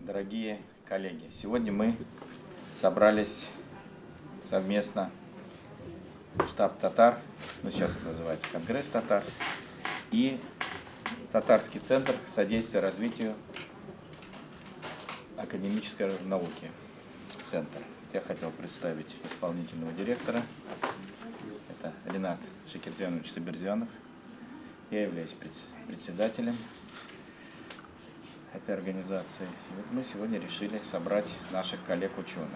дорогие коллеги! Сегодня мы собрались совместно штаб татар, сейчас это называется Конгресс татар, и Татарский центр содействия развитию академической науки. Центр. Я хотел представить исполнительного директора. Это Ринат Шакирджанович Сабирзянов. Я являюсь председателем этой организации. И вот мы сегодня решили собрать наших коллег-ученых.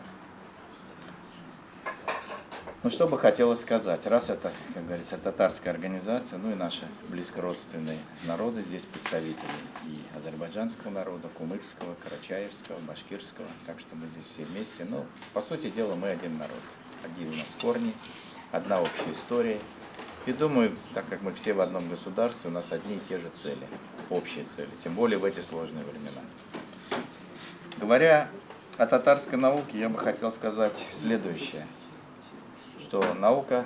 Ну, что бы хотелось сказать, раз это, как говорится, татарская организация, ну и наши близкородственные народы, здесь представители и азербайджанского народа, кумыкского, карачаевского, башкирского, так что мы здесь все вместе. Ну, по сути дела, мы один народ, один у нас корни, одна общая история. И думаю, так как мы все в одном государстве, у нас одни и те же цели, общие цели, тем более в эти сложные времена. Говоря о татарской науке, я бы хотел сказать следующее, что наука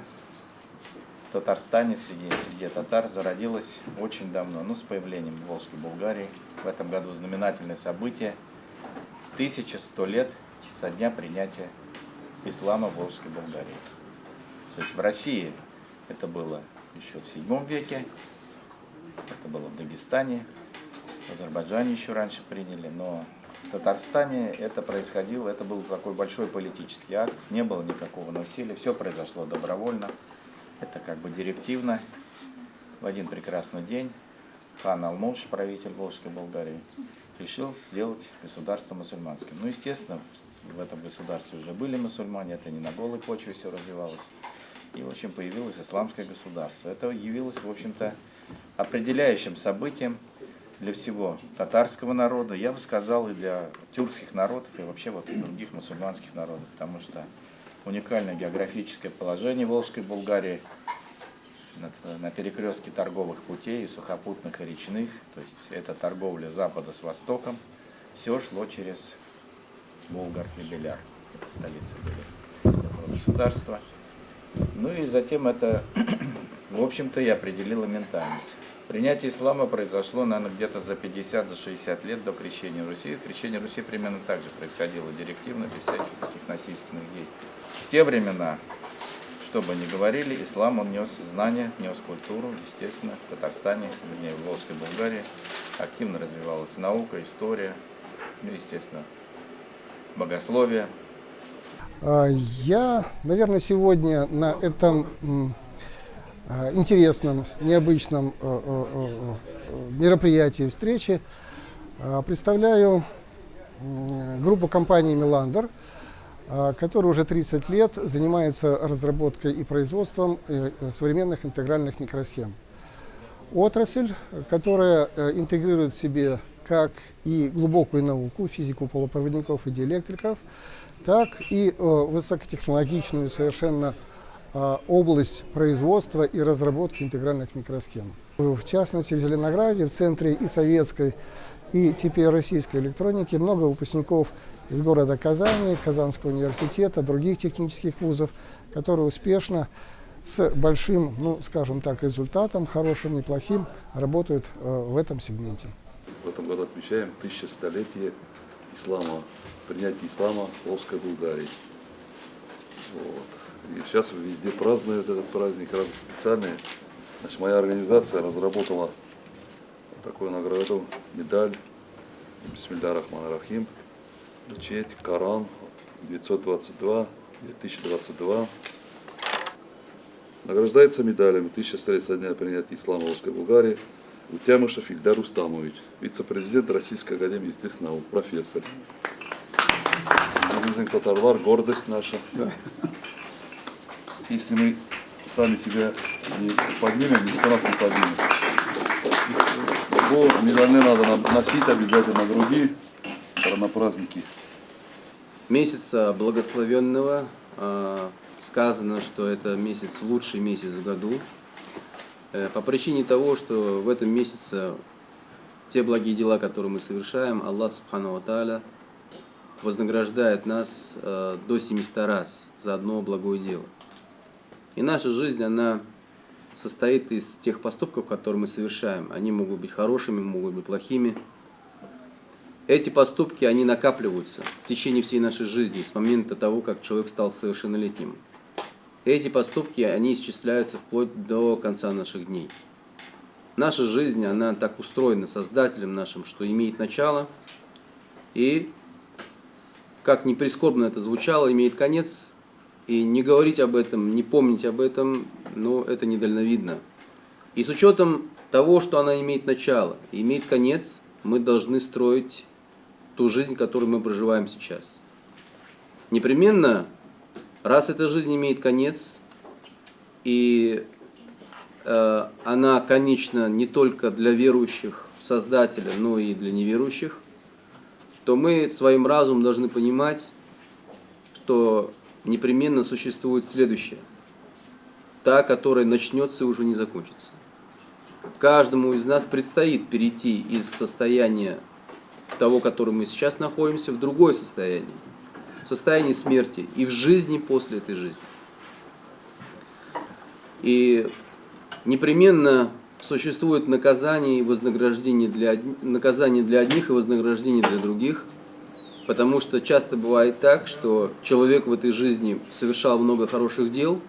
в Татарстане среди татар зародилась очень давно, с появлением Волжской Булгарии. В этом году знаменательное событие, 1100 лет со дня принятия ислама в Волжской Булгарии. То есть в России это было еще в VII веке, это было в Дагестане, в Азербайджане еще раньше приняли, но в Татарстане это происходило, это был такой большой политический акт, не было никакого насилия, все произошло добровольно, это как бы директивно. В один прекрасный день хан Алмош, правитель Волжской Булгарии, решил сделать государство мусульманским. Ну, естественно, в этом государстве уже были мусульмане, это не на голой почве все развивалось. И, в общем, появилось исламское государство. Это явилось, в общем-то, определяющим событием для всего татарского народа, я бы сказал, и для тюркских народов, и вообще вот других мусульманских народов, потому что уникальное географическое положение Волжской Булгарии на перекрестке торговых путей, и сухопутных, и речных, то есть это торговля запада с востоком, все шло через Булгар и Беляр, это столица были этого государства. Ну и затем это, в общем-то, и определило ментальность. Принятие ислама произошло, наверное, где-то за 50-60 лет до крещения Руси. Крещение Руси примерно так же происходило директивно, без всяких таких насильственных действий. В те времена, что бы ни говорили, ислам, он нес знания, нес культуру, естественно, в Татарстане, вернее, в Волжской Булгарии активно развивалась наука, история, ну, естественно, богословие. Я, наверное, сегодня на этом интересном, необычном мероприятии, встрече представляю группу компании «Меландер», которая уже 30 лет занимается разработкой и производством современных интегральных микросхем. Отрасль, которая интегрирует в себе как и глубокую науку, физику полупроводников и диэлектриков, так и высокотехнологичную совершенно область производства и разработки интегральных микросхем. В частности, в Зеленограде, в центре и советской, и теперь российской электроники, много выпускников из города Казани, Казанского университета, других технических вузов, которые успешно, с большим, скажем так, результатом, хорошим, неплохим, работают в этом сегменте. В этом году отмечаем 1100-летие ислама, принятие ислама в Волжской Булгарии. И сейчас везде празднуют этот праздник, разные специальные. Значит, моя организация разработала такую награду, медаль Бисмилля Рахман Рахим, мечеть, Коран, 922-2022. Награждается медалями 1100 лет со дня принятия ислама в Волжской Булгарии Утямышев Ильдар Рустамович, вице-президент Российской академии естественных наук, профессор. Татарвар, гордость наша. Если мы сами себя не поднимем, никто нас не поднимет. Медаль надо носить обязательно на груди, на праздники. Месяца благословенного. Сказано, что это месяц, лучший месяц в году. По причине того, что в этом месяце те благие дела, которые мы совершаем, Аллах Субхану ва Тааля вознаграждает нас до 700 раз за одно благое дело. И наша жизнь, она состоит из тех поступков, которые мы совершаем. Они могут быть хорошими, могут быть плохими. эти поступки, они накапливаются в течение всей нашей жизни, с момента того, как человек стал совершеннолетним. Эти поступки, они исчисляются вплоть до конца наших дней. Наша жизнь, она так устроена Создателем нашим, что имеет начало и, как ни прискорбно это звучало, имеет конец. И не говорить об этом, не помнить об этом, но это недальновидно. И с учетом того, что она имеет начало и имеет конец, мы должны строить ту жизнь, которую мы проживаем сейчас. Непременно, раз эта жизнь имеет конец, и она конечна не только для верующих в Создателя, но и для неверующих, то мы своим разумом должны понимать, что непременно существует следующее. Та, которая начнется и уже не закончится. Каждому из нас предстоит перейти из состояния того, в котором мы сейчас находимся, в другое состояние. В состоянии смерти и в жизни после этой жизни. И непременно существует наказание и вознаграждение наказание для одних и вознаграждение для других, потому что часто бывает так, что человек в этой жизни совершал много хороших дел,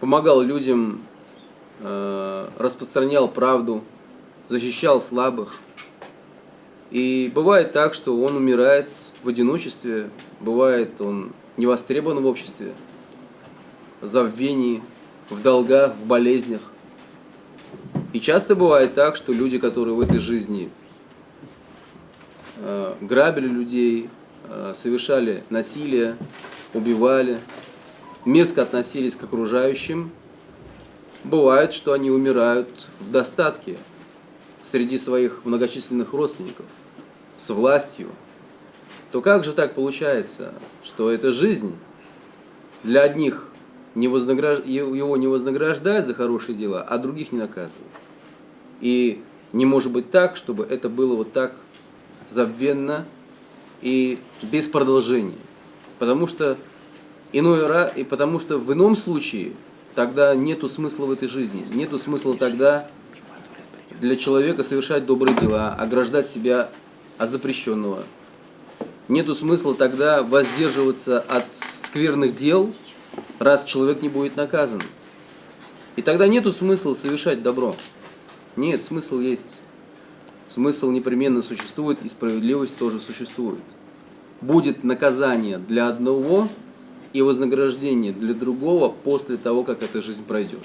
помогал людям, распространял правду, защищал слабых. И бывает так, что он умирает в одиночестве, бывает он не востребован в обществе, в забвении, в долгах, в болезнях. И часто бывает так, что люди, которые в этой жизни грабили людей, совершали насилие, убивали, мерзко относились к окружающим, бывает, что они умирают в достатке среди своих многочисленных родственников, с властью. То как же так получается, что эта жизнь для одних его не вознаграждает за хорошие дела, а других не наказывает? И не может быть так, чтобы это было вот так забвенно и без продолжения. Потому что в ином случае тогда нету смысла в этой жизни. Нету смысла тогда для человека совершать добрые дела, ограждать себя от запрещенного. Нету смысла тогда воздерживаться от скверных дел, раз человек не будет наказан. И тогда нету смысла совершать добро. Нет, смысл есть. Смысл непременно существует, и справедливость тоже существует. Будет наказание для одного и вознаграждение для другого после того, как эта жизнь пройдет.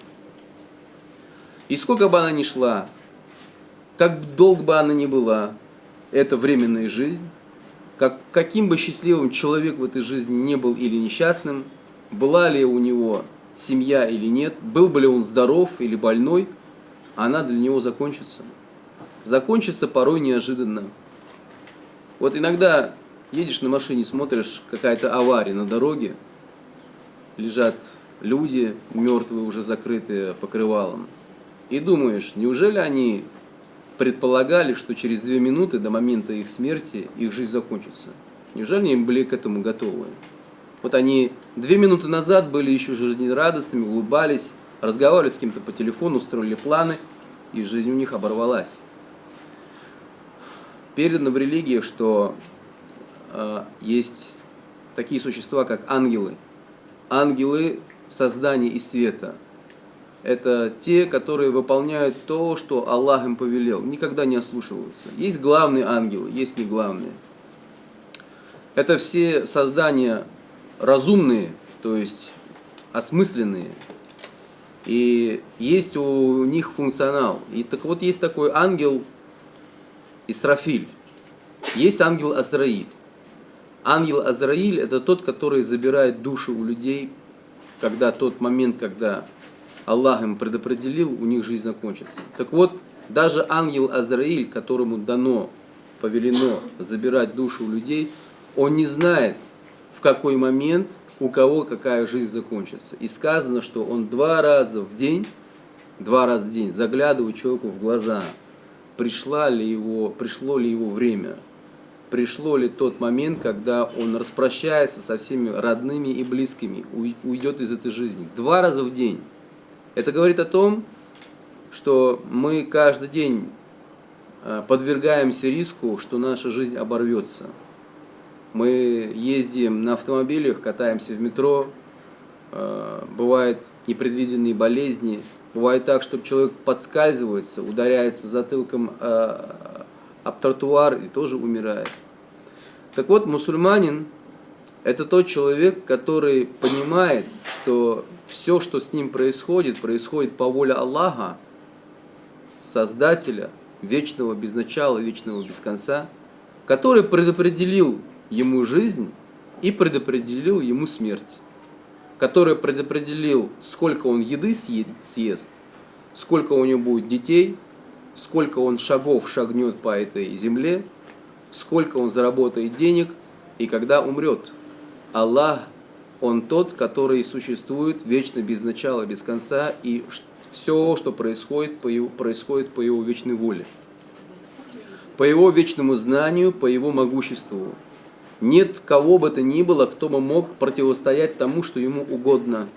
И сколько бы она ни шла, как долго бы она ни была, это временная жизнь, каким бы счастливым человек в этой жизни не был или несчастным, была ли у него семья или нет, был бы ли он здоров или больной, она для него закончится. Закончится порой неожиданно. Вот иногда едешь на машине, смотришь, какая-то авария на дороге, лежат люди, мертвые, уже закрытые покрывалом, и думаешь, неужели они предполагали, что через 2 минуты до момента их смерти их жизнь закончится? Неужели они были к этому готовы? Вот они 2 минуты назад были еще жизнерадостными, улыбались, разговаривали с кем-то по телефону, строили планы, и жизнь у них оборвалась. Передано в религиях, что есть такие существа, как ангелы. Ангелы создания из света. Это те, которые выполняют то, что Аллах им повелел, никогда не ослушиваются. Есть главные ангелы, есть не главные. Это все создания разумные, то есть осмысленные. И есть у них функционал. И так вот есть такой ангел Исрафиль. Есть ангел Азраиль. Ангел Азраиль – это тот, который забирает души у людей, когда тот момент, когда Аллах им предопределил, у них жизнь закончится. Так вот, даже ангел Азраиль, которому повелено забирать душу у людей, он не знает, в какой момент у кого какая жизнь закончится. И сказано, что он 2 раза в день заглядывает человеку в глаза, пришло ли его время, пришло ли тот момент, когда он распрощается со всеми родными и близкими, уйдет из этой жизни. 2 раза в день. Это говорит о том, что мы каждый день подвергаемся риску, что наша жизнь оборвется. Мы ездим на автомобилях, катаемся в метро, бывают непредвиденные болезни, бывает так, что человек подскальзывается, ударяется затылком об тротуар и тоже умирает. Так вот, мусульманин – это тот человек, который понимает, что все, что с ним происходит, происходит по воле Аллаха, Создателя, вечного без начала, вечного без конца, который предопределил ему жизнь и предопределил ему смерть, который предопределил, сколько он еды съест, сколько у него будет детей, сколько он шагов шагнет по этой земле, сколько он заработает денег и когда умрет. Аллах, Он тот, который существует вечно, без начала, без конца, и все, что происходит по Его вечной воле, по Его вечному знанию, по Его могуществу. Нет кого бы то ни было, кто бы мог противостоять тому, что Ему угодно.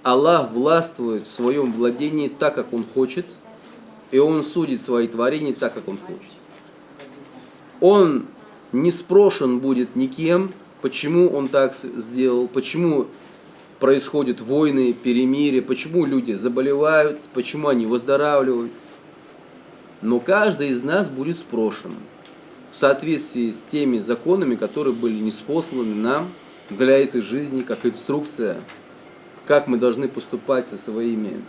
Аллах властвует в своем владении так, как Он хочет, и Он судит свои творения так, как Он хочет. Он не спрошен будет никем, почему Он так сделал, почему происходят войны, перемирия, почему люди заболевают, почему они выздоравливают. Но каждый из нас будет спрошен в соответствии с теми законами, которые были ниспосланы нам для этой жизни, как инструкция, как мы должны поступать со своим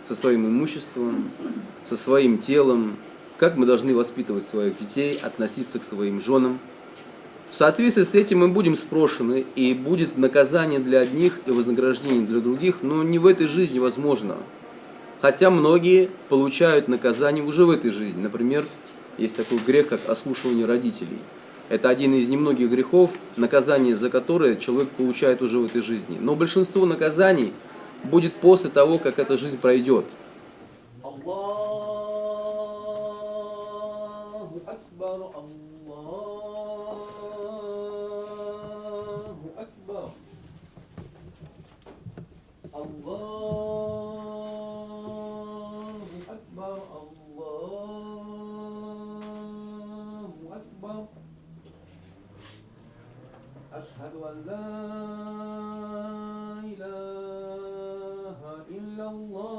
имуществом, со своим телом, как мы должны воспитывать своих детей, относиться к своим женам. В соответствии с этим мы будем спрошены, и будет наказание для одних и вознаграждение для других, но не в этой жизни возможно. Хотя многие получают наказание уже в этой жизни. Например, есть такой грех, как ослушивание родителей. Это один из немногих грехов, наказание за которое человек получает уже в этой жизни. Но большинство наказаний будет после того, как эта жизнь пройдет. أشهد أن لا إله إلا الله